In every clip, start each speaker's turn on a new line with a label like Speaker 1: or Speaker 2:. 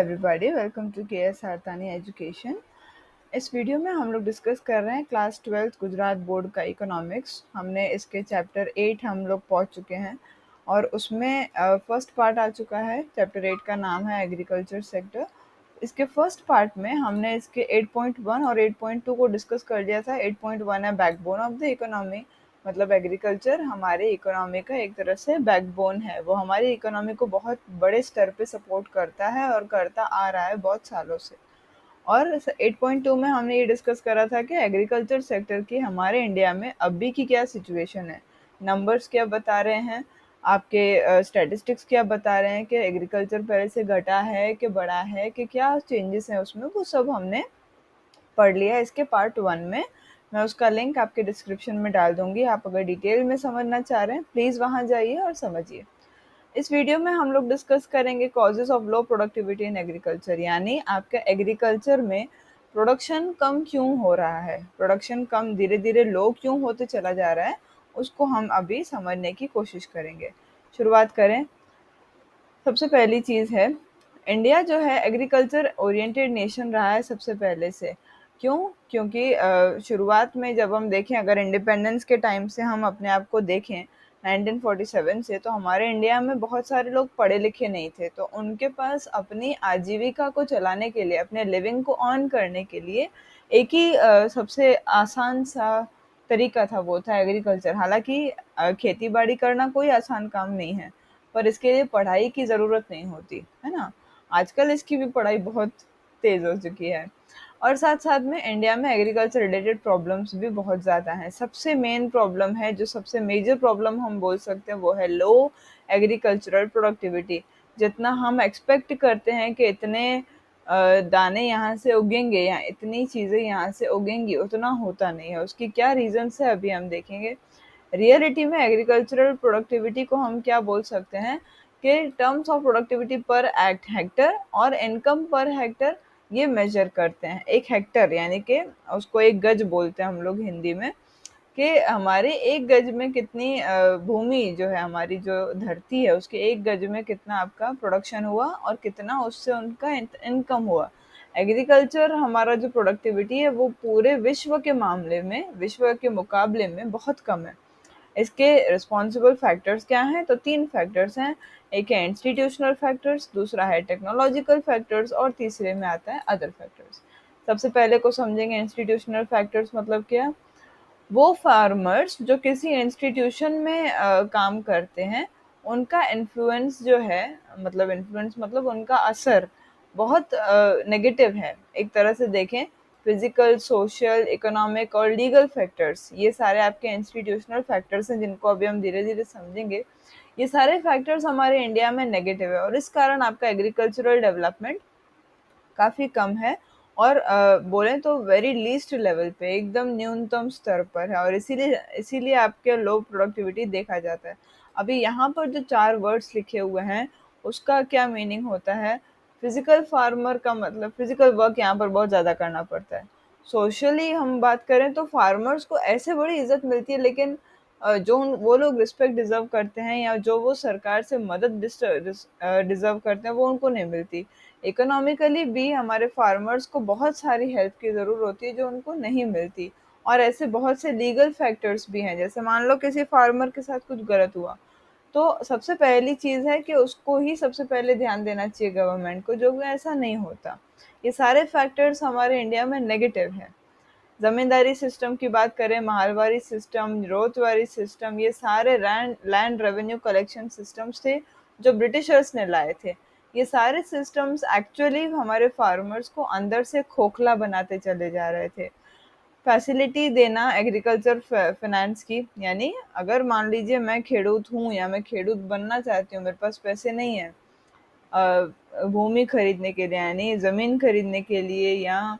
Speaker 1: Everybody, welcome to K S. Hartani education. इस video में हम लोग डिस्कस कर रहे हैं क्लास 12 गुजरात बोर्ड का इकोनॉमिक्स। हमने इसके चैप्टर 8 हम लोग पहुंच चुके हैं और उसमें फर्स्ट पार्ट आ चुका है। चैप्टर 8 का नाम है एग्रीकल्चर सेक्टर। इसके फर्स्ट पार्ट में हमने इसके 8.1 और 8.2 को डिस्कस कर लिया था। 8.1 है बैकबोन ऑफ द इकोनॉमी, मतलब एग्रीकल्चर हमारे इकोनॉमी का एक तरह से बैकबोन है। वो हमारी इकोनॉमी को बहुत बड़े स्तर पे सपोर्ट करता है और करता आ रहा है बहुत सालों से। और 8.2 में हमने ये डिस्कस करा था कि एग्रीकल्चर सेक्टर की हमारे इंडिया में अभी की क्या सिचुएशन है, नंबर्स क्या बता रहे हैं, आपके स्टैटिस्टिक्स क्या बता रहे हैं कि एग्रीकल्चर पहले से घटा है कि बढ़ा है कि क्या चेंजेस हैं उसमें, वो सब हमने पढ़ लिया इसके पार्ट 1 में। मैं उसका लिंक आपके डिस्क्रिप्शन में डाल दूंगी। आप अगर डिटेल में समझना चाह रहे हैं प्लीज़ वहाँ जाइए और समझिए। इस वीडियो में हम लोग डिस्कस करेंगे causes of low productivity in agriculture, यानी आपका एग्रीकल्चर में प्रोडक्शन कम क्यों हो रहा है, प्रोडक्शन कम धीरे धीरे लो क्यों होते चला जा रहा है, उसको हम अभी समझने की कोशिश करेंगे। शुरुआत करें। सबसे पहली चीज़ है, इंडिया जो है एग्रीकल्चर ओरिएंटेड नेशन रहा है सबसे पहले से। क्यों? क्योंकि शुरुआत में जब हम देखें, अगर इंडिपेंडेंस के टाइम से हम अपने आप को देखें 1947 से, तो हमारे इंडिया में बहुत सारे लोग पढ़े लिखे नहीं थे, तो उनके पास अपनी आजीविका को चलाने के लिए, अपने लिविंग को ऑन करने के लिए एक ही सबसे आसान सा तरीका था, वो था एग्रीकल्चर। हालांकि खेती बाड़ी करना कोई आसान काम नहीं है, पर इसके लिए पढ़ाई की ज़रूरत नहीं होती, है ना। आजकल इसकी भी पढ़ाई बहुत तेज़ हो चुकी है। और साथ साथ में इंडिया में एग्रीकल्चर रिलेटेड प्रॉब्लम्स भी बहुत ज़्यादा हैं। सबसे मेन प्रॉब्लम है, जो सबसे मेजर प्रॉब्लम हम बोल सकते हैं, वो है लो एग्रीकल्चरल प्रोडक्टिविटी। जितना हम एक्सपेक्ट करते हैं कि इतने दाने यहाँ से उगेंगे या इतनी चीज़ें यहाँ से उगेंगी, उतना होता नहीं है। उसकी क्या रीजंस है अभी हम देखेंगे। रियलिटी में एग्रीकल्चरल प्रोडक्टिविटी को हम क्या बोल सकते हैं कि terms of productivity per hectare और इनकम पर हेक्टर ये मेजर करते हैं। एक हेक्टर यानी कि उसको एक गज बोलते हैं हम लोग हिंदी में, कि हमारे एक गज में कितनी भूमि जो है, हमारी जो धरती है, उसके एक गज में कितना आपका प्रोडक्शन हुआ और कितना उससे उनका इनकम हुआ। एग्रीकल्चर हमारा जो प्रोडक्टिविटी है वो पूरे विश्व के मामले में, विश्व के मुकाबले में बहुत कम है। इसके रिस्पॉन्सिबल फैक्टर्स क्या हैं? तो 3 फैक्टर्स हैं। एक है इंस्टीट्यूशनल फैक्टर्स, दूसरा है टेक्नोलॉजिकल फैक्टर्स और तीसरे में आता है अदर फैक्टर्स। सबसे पहले को समझेंगे इंस्टीट्यूशनल फैक्टर्स मतलब क्या। वो फार्मर्स जो किसी इंस्टीट्यूशन में काम करते हैं, उनका इन्फ्लुएंस जो है, मतलब इन्फ्लुएंस मतलब उनका असर बहुत नेगेटिव है। एक तरह से देखें, फिजिकल, सोशल, इकोनॉमिक और लीगल फैक्टर्स, ये सारे आपके इंस्टीट्यूशनल फैक्टर्स हैं, जिनको अभी हम धीरे धीरे समझेंगे। ये सारे फैक्टर्स हमारे इंडिया में नेगेटिव है और इस कारण आपका एग्रीकल्चरल डेवलपमेंट काफ़ी कम है और बोलें तो वेरी लीस्ट लेवल पे, एकदम न्यूनतम स्तर पर है, और इसीलिए इसीलिए आपके लो प्रोडक्टिविटी देखा जाता है। अभी यहाँ पर जो 4 वर्ड्स लिखे हुए हैं, उसका क्या मीनिंग होता है। फिजिकल फार्मर का मतलब फिजिकल वर्क यहाँ पर बहुत ज़्यादा करना पड़ता है। सोशली हम बात करें तो फार्मर्स को ऐसे बड़ी इज्जत मिलती है, लेकिन जो वो लोग रिस्पेक्ट डिजर्व करते हैं या जो वो सरकार से मदद डिजर्व करते हैं, वो उनको नहीं मिलती। इकोनॉमिकली भी हमारे फार्मर्स को बहुत सारी हेल्प की ज़रूरत होती है जो उनको नहीं मिलती। और ऐसे बहुत से लीगल फैक्टर्स भी हैं, जैसे मान लो किसी फार्मर के साथ कुछ गलत हुआ, तो सबसे पहली चीज़ है कि उसको ही सबसे पहले ध्यान देना चाहिए गवर्नमेंट को, जो कि ऐसा नहीं होता। ये सारे फैक्टर्स हमारे इंडिया में नेगेटिव हैं। ज़मींदारी सिस्टम की बात करें, माहलवारी सिस्टम, रोजवारी सिस्टम, ये सारे land land revenue collection systems थे जो ब्रिटिशर्स ने लाए थे। ये सारे सिस्टम्स एक्चुअली हमारे फार्मर्स को अंदर से खोखला बनाते चले जा रहे थे। फैसिलिटी देना एग्रीकल्चर फाइनेंस की, यानी अगर मान लीजिए मैं खेडूत हूँ या मैं खेडूत बनना चाहती हूँ, मेरे पास पैसे नहीं है भूमि खरीदने के लिए, यानी ज़मीन खरीदने के लिए या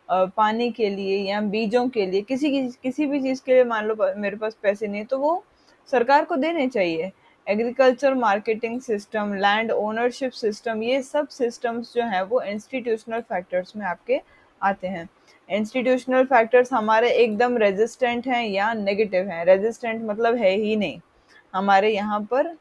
Speaker 1: पानी के लिए या बीजों के लिए, किसी भी चीज़ के लिए मान लो मेरे पास पैसे नहीं है, तो वो सरकार को देने चाहिए। Agriculture marketing system, land ownership system, ये सब सिस्टम्स जो हैं वो इंस्टीट्यूशनल फैक्टर्स में आपके आते हैं। इंस्टीट्यूशनल फैक्टर्स हमारे एकदम रेजिस्टेंट हैं या नेगेटिव हैं। रेजिस्टेंट मतलब है ही नहीं। हमारे यहाँ पर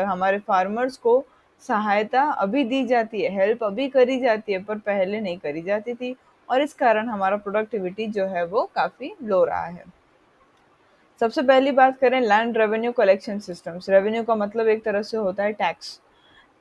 Speaker 1: हमारे फार्मर्स को सहायता अभी दी जाती है, हेल्प अभी करी जाती है, पर पहले नहीं करी जाती थी, और इस कारण हमारा प्रोडक्टिविटी जो है वो काफ़ी लो रहा है। सबसे पहली बात करें land revenue collection systems. Revenue का मतलब एक तरह से होता है टैक्स।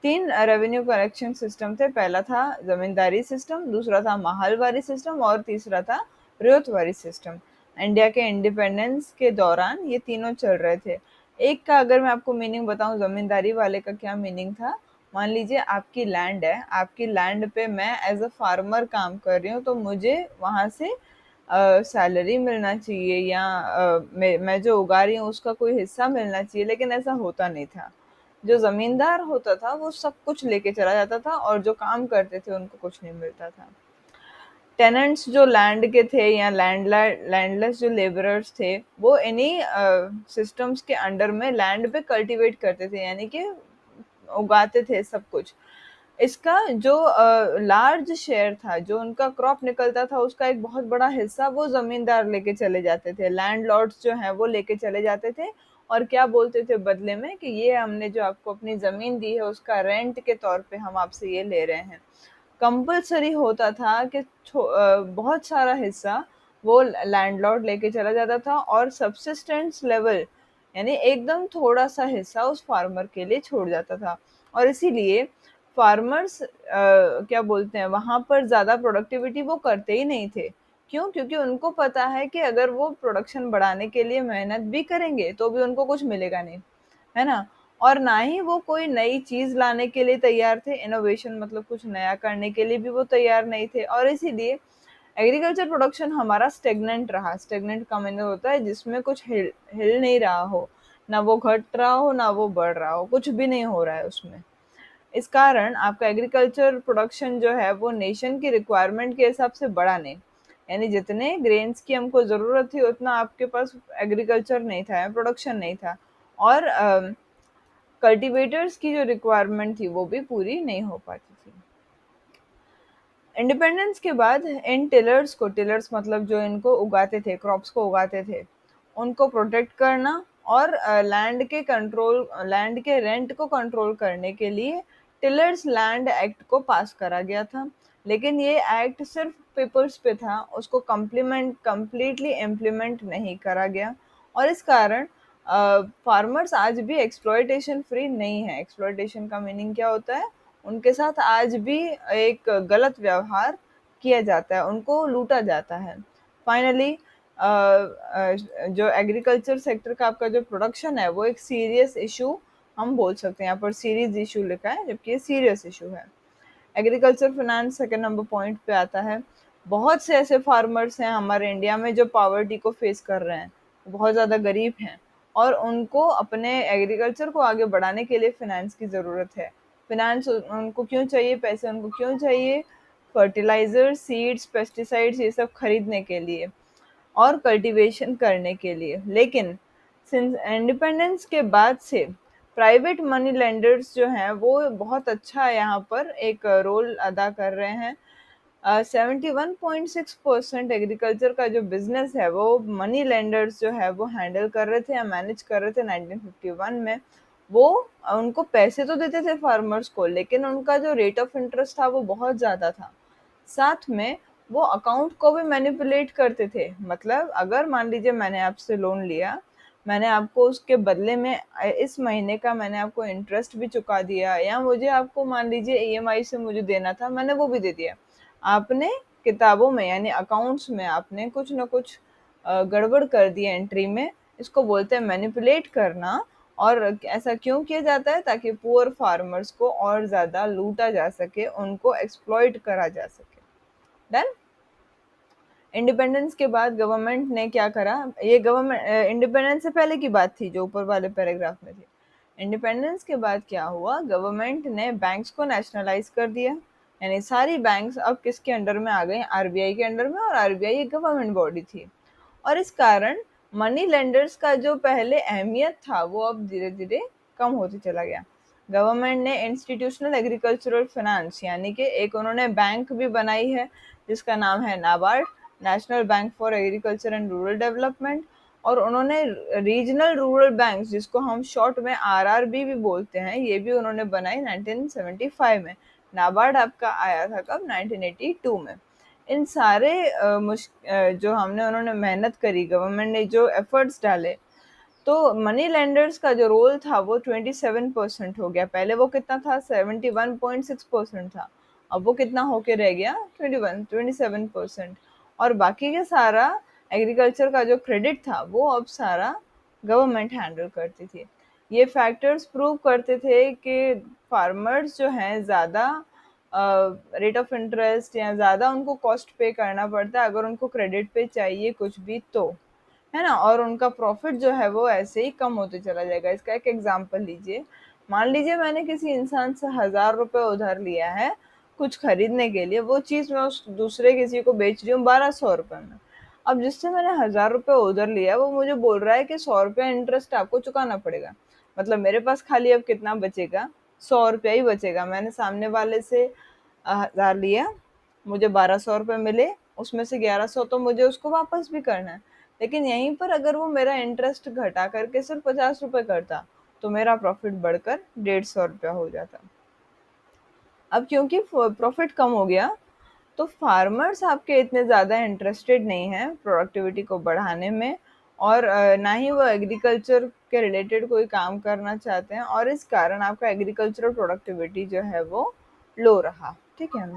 Speaker 1: 3 रेवेन्यू कलेक्शन सिस्टम थे। पहला था ज़मींदारी सिस्टम, दूसरा था माहलवारी सिस्टम और तीसरा था रियायतवारी सिस्टम। इंडिया के इंडिपेंडेंस के दौरान ये तीनों चल रहे थे। एक का अगर मैं आपको मीनिंग बताऊँ, ज़मींदारी वाले का क्या मीनिंग था? मान लीजिए आपकी लैंड है, आपकी लैंड पे मैं एज़ अ फार्मर काम कर रही हूँ, तो मुझे वहाँ से सैलरी मिलना चाहिए, या मैं जो उगा रही हूँ उसका कोई हिस्सा मिलना चाहिए, लेकिन ऐसा होता नहीं था। जो ज़मींदार होता था वो सब कुछ लेके चला जाता था, और जो काम करते थे उनको कुछ नहीं मिलता था। टेनेंट्स जो लैंड के थे या लैंडलेस जो लेबरर्स थे, वो इन्हीं सिस्टम्स के अंडर में लैंड पे कल्टीवेट करते थे, यानी कि उगाते थे सब कुछ। इसका जो लार्ज शेयर था, जो उनका क्रॉप निकलता था, उसका एक बहुत बड़ा हिस्सा वो ज़मींदार लेके चले जाते थे, लैंडलॉर्ड्स जो हैं वो लेके चले जाते थे, और क्या बोलते थे बदले में कि ये हमने जो आपको अपनी ज़मीन दी है उसका रेंट के तौर पे हम आपसे ये ले रहे हैं। कंपल्सरी होता था कि बहुत सारा हिस्सा वो लैंडलॉर्ड लेके चला जाता था, और सब्सिस्टेंस लेवल यानी एकदम थोड़ा सा हिस्सा उस फार्मर के लिए छोड़ जाता था। और इसीलिए फार्मर्स क्या बोलते हैं, वहां पर ज्यादा प्रोडक्टिविटी वो करते ही नहीं थे। क्यों? क्योंकि उनको पता है कि अगर वो प्रोडक्शन बढ़ाने के लिए मेहनत भी करेंगे तो भी उनको कुछ मिलेगा नहीं, है ना? और ना ही वो कोई नई चीज़ लाने के लिए तैयार थे, इनोवेशन मतलब कुछ नया करने के लिए भी वो तैयार नहीं थे, और इसीलिए एग्रीकल्चर प्रोडक्शन हमारा स्टेगनेंट रहा। स्टेगनेंट का मतलब होता है जिसमें कुछ हिल हिल नहीं रहा हो, ना वो घट रहा हो ना वो बढ़ रहा हो, कुछ भी नहीं हो रहा है उसमें। इस कारण आपका एग्रीकल्चर प्रोडक्शन जो है वो नेशन की रिक्वायरमेंट के हिसाब से बढ़ा नहीं, यानी जितने ग्रेन्स की हमको ज़रूरत थी उतना आपके पास एग्रीकल्चर नहीं था, प्रोडक्शन नहीं था, और कल्टीवेटर्स की जो रिक्वायरमेंट थी वो भी पूरी नहीं हो पाती थी। इंडिपेंडेंस के बाद इन टिलर्स को, टिलर्स मतलब जो इनको उगाते थे, क्रॉप्स को उगाते थे, उनको प्रोटेक्ट करना और लैंड के कंट्रोल, लैंड के रेंट को कंट्रोल करने के लिए टिलर्स लैंड एक्ट को पास करा गया था। लेकिन ये एक्ट सिर्फ पेपर्स पे था, उसको कंप्लीटली इम्प्लीमेंट नहीं करा गया, और इस कारण फार्मर्स आज भी एक्सप्लॉयटेशन फ्री नहीं है। एक्सप्लॉयटेशन का मीनिंग क्या होता है? उनके साथ आज भी एक गलत व्यवहार किया जाता है, उनको लूटा जाता है। फाइनली जो एग्रीकल्चर सेक्टर का आपका जो प्रोडक्शन है वो एक सीरियस इशू हम बोल सकते हैं। यहाँ पर सीरीज इशू लिखा है, जबकि ये सीरियस इशू है। Agriculture finance second number point पे आता है। बहुत से ऐसे फार्मर्स हैं हमारे इंडिया में जो पावर्टी को फेस कर रहे हैं, बहुत ज़्यादा गरीब हैं, और उनको अपने एग्रीकल्चर को आगे बढ़ाने के लिए फाइनेंस की ज़रूरत है। फाइनेंस उनको क्यों चाहिए? पैसे उनको क्यों चाहिए? फर्टिलाइजर, सीड्स, पेस्टिसाइड्स ये सब खरीदने के लिए और कल्टीवेशन करने के लिए। लेकिन सिंस इंडिपेंडेंस के बाद से प्राइवेट मनी लेंडर्स जो हैं वो बहुत अच्छा यहाँ पर एक रोल अदा कर रहे हैं। 71.6% एग्रीकल्चर का जो बिजनेस है वो मनी लेंडर्स जो है वो हैंडल कर रहे थे या मैनेज कर रहे थे 1951 में। वो उनको पैसे तो देते थे फार्मर्स को, लेकिन उनका जो रेट ऑफ इंटरेस्ट था वो बहुत ज़्यादा था। साथ में वो अकाउंट को भी मैनिपुलेट करते थे। मतलब अगर मान लीजिए मैंने आपसे लोन लिया, मैंने आपको उसके बदले में इस महीने का मैंने आपको इंटरेस्ट भी चुका दिया, या मुझे आपको मान लीजिए ईएमआई से मुझे देना था, मैंने वो भी दे दिया। आपने किताबों में यानी अकाउंट्स में आपने कुछ ना कुछ गड़बड़ कर दी एंट्री में। इसको बोलते हैं मैनिपुलेट करना। और ऐसा क्यों किया जाता है? ताकि पुअर फार्मर्स को और ज़्यादा लूटा जा सके, उनको एक्सप्लॉइट करा जा सके। डन। इंडिपेंडेंस के बाद गवर्नमेंट ने क्या करा? ये गवर्नमेंट इंडिपेंडेंस से पहले की बात थी जो ऊपर वाले पैराग्राफ में थी। इंडिपेंडेंस के बाद क्या हुआ? गवर्नमेंट ने बैंक्स को नेशनलाइज कर दिया, यानी सारी बैंक्स अब किसके अंडर में आ गई? आरबीआई के अंडर में, और आरबीआई एक गवर्नमेंट बॉडी थी। और इस कारण मनी लेंडर्स का जो पहले अहमियत था वो अब धीरे धीरे कम होते चला गया। गवर्नमेंट ने इंस्टीट्यूशनल एग्रीकल्चरल फाइनेंस यानी कि एक उन्होंने बैंक भी बनाई है जिसका नाम है NABARD, national bank for agriculture and rural development. और उन्होंने रीजनल रूरल बैंक्स, जिसको हम शॉर्ट में आरआरबी भी बोलते हैं, ये भी उन्होंने बनाई 1975 में। नाबार्ड आपका आया था कब? 1982 में। इन सारे जो हमने उन्होंने मेहनत करी, गवर्नमेंट ने जो एफर्ट्स डाले, तो मनी लेंडर्स का जो रोल था वो 27% हो गया। पहले वो कितना था? 71.6% था। अब वो कितना होके रह गया? 27%। और बाकी के सारा एग्रीकल्चर का जो क्रेडिट था वो अब सारा गवर्नमेंट हैंडल करती थी। ये फैक्टर्स प्रूव करते थे कि फार्मर्स जो हैं ज़्यादा रेट ऑफ इंटरेस्ट या ज़्यादा उनको कॉस्ट पे करना पड़ता है अगर उनको क्रेडिट पे चाहिए कुछ भी तो, है ना? और उनका प्रॉफिट जो है वो ऐसे ही कम होते चला जाएगा। इसका एक एग्जांपल लीजिए। मान लीजिए मैंने किसी इंसान से 1000 रुपये उधार लिया है कुछ खरीदने के लिए, वो चीज़ मैं उस दूसरे किसी को बेच रही हूँ 1200 रुपये में। अब जिससे मैंने 1000 रुपये उधार लिया वो मुझे बोल रहा है कि 100 रुपया इंटरेस्ट आपको चुकाना पड़ेगा। मतलब मेरे पास खाली अब कितना बचेगा? 100 रुपया ही बचेगा। मैंने सामने वाले से 1000 लिया, मुझे 1200 रुपये मिले, उसमें से 1100 तो मुझे उसको वापस भी करना है। लेकिन यहीं पर अगर वो मेरा इंटरेस्ट घटा करके सिर्फ 50 रुपये करता तो मेरा प्रॉफिट बढ़कर 150 रुपया हो जाता। अब क्योंकि प्रॉफिट कम हो गया तो फार्मर्स आपके इतने ज़्यादा इंटरेस्टेड नहीं हैं प्रोडक्टिविटी को बढ़ाने में, और ना ही वो एग्रीकल्चर के रिलेटेड कोई काम करना चाहते हैं, और इस कारण आपका एग्रीकल्चरल प्रोडक्टिविटी जो है वो लो रहा। ठीक है।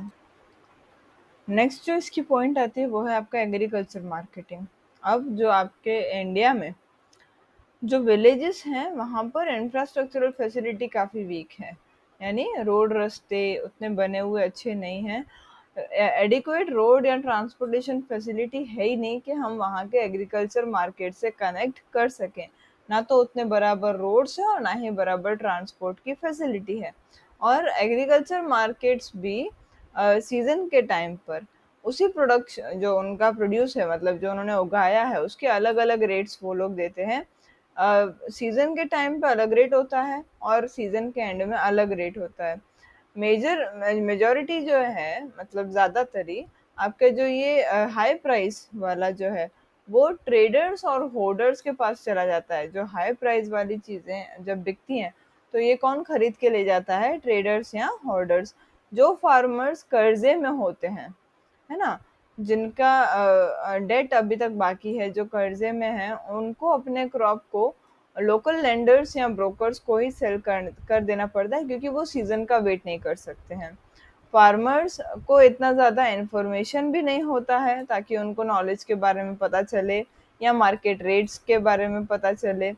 Speaker 1: नेक्स्ट जो इसकी पॉइंट आती है वो है आपका एग्रीकल्चर मार्केटिंग। अब जो आपके इंडिया में जो विलेजेस हैं वहाँ पर इंफ्रास्ट्रक्चरल फैसिलिटी काफ़ी वीक है, यानी रोड रास्ते उतने बने हुए अच्छे नहीं हैं। एडिक्वेट रोड या ट्रांसपोर्टेशन फैसिलिटी है ही नहीं कि हम वहाँ के एग्रीकल्चर मार्केट से कनेक्ट कर सकें। ना तो उतने बराबर रोड्स है और ना ही बराबर ट्रांसपोर्ट की फैसिलिटी है। और एग्रीकल्चर मार्केट्स भी सीजन के टाइम पर उसी प्रोडक्शन जो उनका प्रोड्यूस है, मतलब जो उन्होंने उगाया है, उसके अलग अलग रेट्स वो लोग देते हैं। सीजन के टाइम पे अलग रेट होता है और सीजन के एंड में अलग रेट होता है। मेजॉरिटी जो है, मतलब ज़्यादातर ही आपके जो ये हाई प्राइस वाला जो है वो ट्रेडर्स और होर्डर्स के पास चला जाता है। जो हाई प्राइस वाली चीज़ें जब बिकती हैं तो ये कौन खरीद के ले जाता है? ट्रेडर्स या होर्डर्स, जो फार्मर्स कर्जे में होते हैं, है ना? जिनका डेट अभी तक बाकी है, जो कर्जे में हैं, उनको अपने क्रॉप को लोकल लेंडर्स या ब्रोकर्स को ही सेल कर देना पड़ता है क्योंकि वो सीजन का वेट नहीं कर सकते हैं। फार्मर्स को इतना ज़्यादा इन्फॉर्मेशन भी नहीं होता है ताकि उनको नॉलेज के बारे में पता चले या मार्केट रेट्स के बारे में पता चले,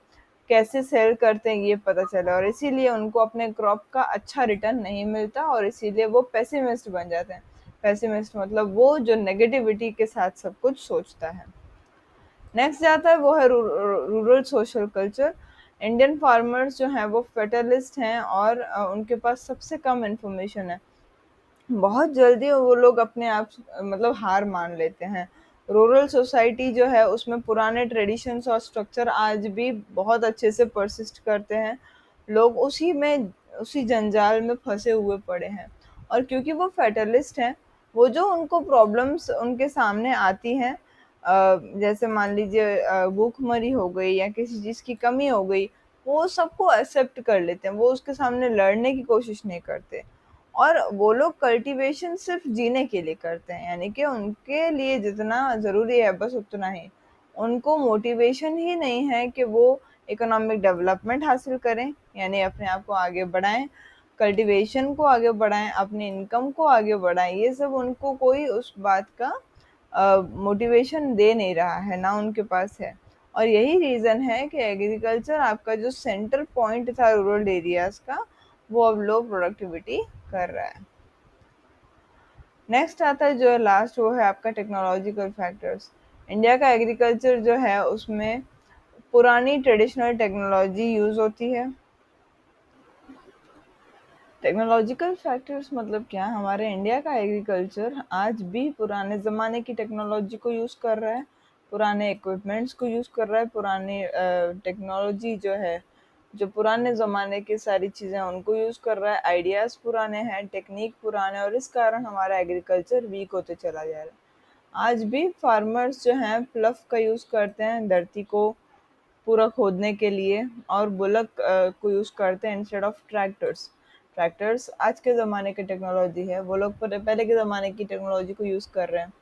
Speaker 1: कैसे सेल करते हैं ये पता चले, और इसीलिए उनको अपने क्रॉप का अच्छा रिटर्न नहीं मिलता और इसीलिए वो पेसिमिस्ट बन जाते हैं। पेसिमिस्ट मतलब वो जो नेगेटिविटी के साथ सब कुछ सोचता है। नेक्स्ट जाता है वो है rural social culture. Indian farmers जो हैं वो फेटलिस्ट हैं और उनके पास सबसे कम इंफॉर्मेशन है। बहुत जल्दी वो लोग अपने आप मतलब हार मान लेते हैं। रूरल सोसाइटी जो है उसमें पुराने ट्रेडिशंस और स्ट्रक्चर आज भी बहुत अच्छे से परसिस्ट करते हैं। लोग उसी जंजाल में फंसे हुए पड़े हैं। और क्योंकि वो फेटलिस्ट हैं, वो जो उनको प्रॉब्लम्स उनके सामने आती हैं, जैसे मान लीजिए भूखमरी हो गई या किसी चीज़ की कमी हो गई, वो सबको एक्सेप्ट कर लेते हैं, वो उसके सामने लड़ने की कोशिश नहीं करते। और वो लोग कल्टीवेशन सिर्फ जीने के लिए करते हैं, यानी कि उनके लिए जितना ज़रूरी है बस उतना ही। उनको मोटिवेशन ही नहीं है कि वो इकोनॉमिक डेवलपमेंट हासिल करें, यानी अपने आप को आगे बढ़ाएं, कल्टीवेशन को आगे बढ़ाएं, अपनी इनकम को आगे बढ़ाएं। ये सब उनको कोई उस बात का मोटिवेशन दे नहीं रहा है, ना उनके पास है। और यही रीज़न है कि एग्रीकल्चर आपका जो सेंटर पॉइंट था रूरल एरियाज का, वो अब लो प्रोडक्टिविटी कर रहा है। नेक्स्ट आता है जो लास्ट, वो है आपका टेक्नोलॉजिकल फैक्टर्स। इंडिया का एग्रीकल्चर जो है उसमें पुरानी ट्रेडिशनल टेक्नोलॉजी यूज़ होती है। टेक्नोलॉजिकल फैक्टर्स मतलब क्या? हमारे इंडिया का एग्रीकल्चर आज भी पुराने ज़माने की टेक्नोलॉजी को यूज़ कर रहा है, पुराने इक्विपमेंट्स को यूज़ कर रहा है, पुरानी टेक्नोलॉजी जो है, जो पुराने ज़माने की सारी चीज़ें उनको यूज़ कर रहा है। आइडियाज़ पुराने हैं, टेक्निक पुराने है और इस कारण हमारा एग्रीकल्चर वीक होते चला जा रहा है। आज भी फार्मर्स जो हैं प्लफ का यूज़ करते हैं धरती को पूरा खोदने के लिए, और बुलक को यूज़ करते हैं इंस्टेड ऑफ ट्रैक्टर्स। ट्रैक्टर्स आज के ज़माने की टेक्नोलॉजी है, वो लोग पहले के ज़माने की टेक्नोलॉजी को यूज़ कर रहे हैं।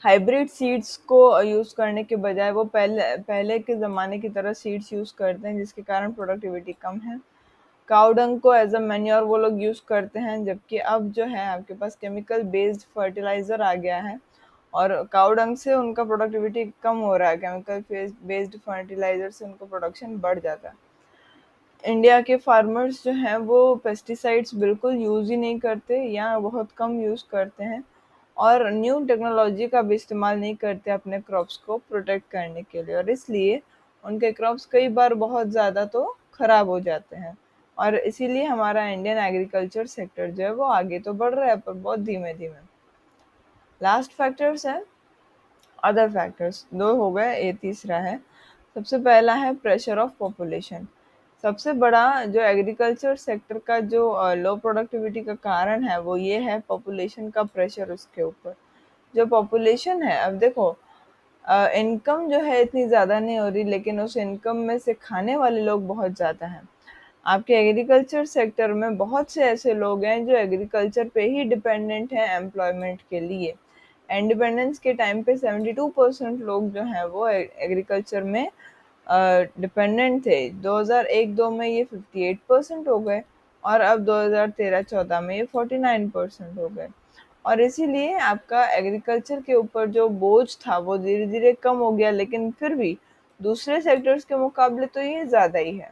Speaker 1: हाइब्रिड सीड्स को यूज़ करने के बजाय वो पहले पहले के ज़माने की तरह सीड्स यूज़ करते हैं, जिसके कारण प्रोडक्टिविटी कम है। काऊ डंग को एज अ मैन्योर वो लोग यूज़ करते हैं, जबकि अब जो है आपके पास केमिकल बेस्ड फर्टिलाइज़र आ गया है और काऊ डंग से उनका प्रोडक्टिविटी कम हो रहा है। केमिकल बेस्ड फर्टिलाइज़र से उनका प्रोडक्शन बढ़ जाता है। इंडिया के फार्मर्स जो हैं वो पेस्टिसाइड्स बिल्कुल यूज़ ही नहीं करते या बहुत कम यूज़ करते हैं, और न्यू टेक्नोलॉजी का भी इस्तेमाल नहीं करते अपने क्रॉप्स को प्रोटेक्ट करने के लिए, और इसलिए उनके क्रॉप्स कई बार बहुत ज़्यादा तो ख़राब हो जाते हैं। और इसीलिए हमारा इंडियन एग्रीकल्चर सेक्टर जो है वो आगे तो बढ़ रहा है पर बहुत धीमे धीमे। लास्ट फैक्टर्स है अदर फैक्टर्स, दो हो गए, ये तीसरा है। सबसे पहला है प्रेशर ऑफ पॉपुलेशन। सबसे बड़ा जो एग्रीकल्चर सेक्टर का जो लो प्रोडक्टिविटी का कारण है वो ये है पॉपुलेशन का प्रेशर उसके ऊपर। जो पॉपुलेशन है, अब देखो इनकम जो है इतनी ज़्यादा नहीं हो रही, लेकिन उस इनकम में से खाने वाले लोग बहुत ज़्यादा हैं। आपके एग्रीकल्चर सेक्टर में बहुत से ऐसे लोग हैं जो एग्रीकल्चर पे ही डिपेंडेंट हैं एम्प्लॉयमेंट के लिए। इंडिपेंडेंस के टाइम पे 72% लोग जो हैं वो एग्रीकल्चर में डिपेंडेंट थे। 2001-2 में ये 58% हो गए, और अब 2013-14 में ये 49% हो गए। और इसीलिए आपका एग्रीकल्चर के ऊपर जो बोझ था वो धीरे धीरे कम हो गया, लेकिन फिर भी दूसरे सेक्टर्स के मुकाबले तो ये ज़्यादा ही है।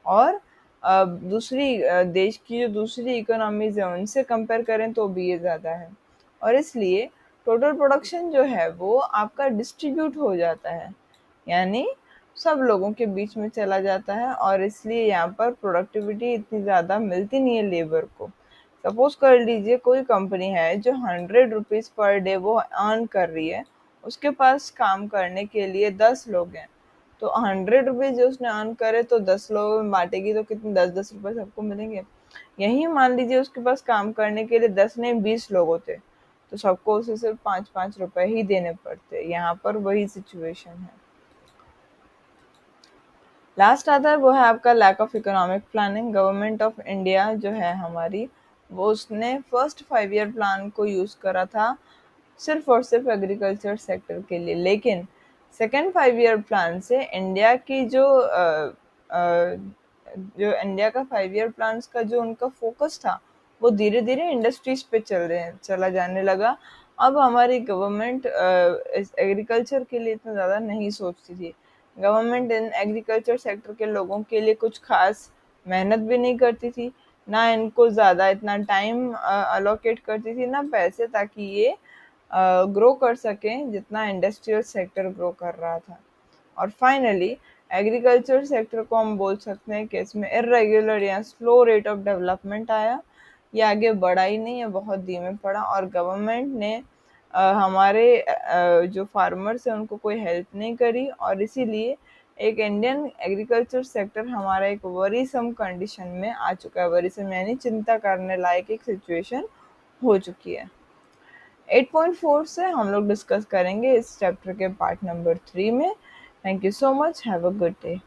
Speaker 1: और दूसरी देश की जो दूसरी इकोनॉमीज है उनसे कंपेयर करें तो भी ये ज़्यादा है, और इसलिए टोटल प्रोडक्शन जो है वो आपका डिस्ट्रीब्यूट हो जाता है, यानी सब लोगों के बीच में चला जाता है, और इसलिए यहाँ पर प्रोडक्टिविटी इतनी ज़्यादा मिलती नहीं है लेबर को। सपोज कर लीजिए कोई कंपनी है जो 100 रुपीज़ पर डे वो अर्न कर रही है, उसके पास काम करने के लिए 10 लोग हैं, तो 100 रुपीज़ जो उसने अर्न करे तो 10 लोगों में बांटेगी तो कितने 10-10 रुपए सबको मिलेंगे। यही मान लीजिए उसके पास काम करने के लिए 10 नहीं 20 लोग होते, तो सबको उसे सिर्फ 5-5 रुपए ही देने पड़ते। यहाँ पर वही सिचुएशन है। लास्ट आता है वो है आपका lack of economic planning. Government of India जो है हमारी, वो उसने फर्स्ट 5 ईयर प्लान को यूज़ करा था सिर्फ और सिर्फ एग्रीकल्चर सेक्टर के लिए, लेकिन सेकेंड 5 ईयर प्लान से इंडिया की जो इंडिया का 5 ईयर प्लान का जो उनका फोकस था वो धीरे धीरे इंडस्ट्रीज पे चला जाने लगा। अब हमारी गवर्नमेंट एग्रीकल्चर के लिए इतना ज़्यादा नहीं सोचती थी। गवर्नमेंट इन एग्रीकल्चर सेक्टर के लोगों के लिए कुछ खास मेहनत भी नहीं करती थी, ना इनको ज़्यादा इतना टाइम अलोकेट करती थी, ना पैसे, ताकि ये ग्रो कर सकें जितना इंडस्ट्रियल सेक्टर ग्रो कर रहा था। और फाइनली एग्रीकल्चर सेक्टर को हम बोल सकते हैं कि इसमें इर्रेगुलर या स्लो रेट ऑफ डेवलपमेंट आया। ये आगे बढ़ा ही नहीं है, बहुत धीमे पड़ा, और गवर्नमेंट ने हमारे जो फार्मर्स हैं उनको कोई हेल्प नहीं करी, और इसीलिए एक इंडियन एग्रीकल्चर सेक्टर हमारा एक वरीसम कंडीशन में आ चुका है। वरीसम यानी चिंता करने लायक एक सिचुएशन हो चुकी है। 8.4 से हम लोग डिस्कस करेंगे इस चैप्टर के पार्ट नंबर 3 में। Thank you so much, have a good day.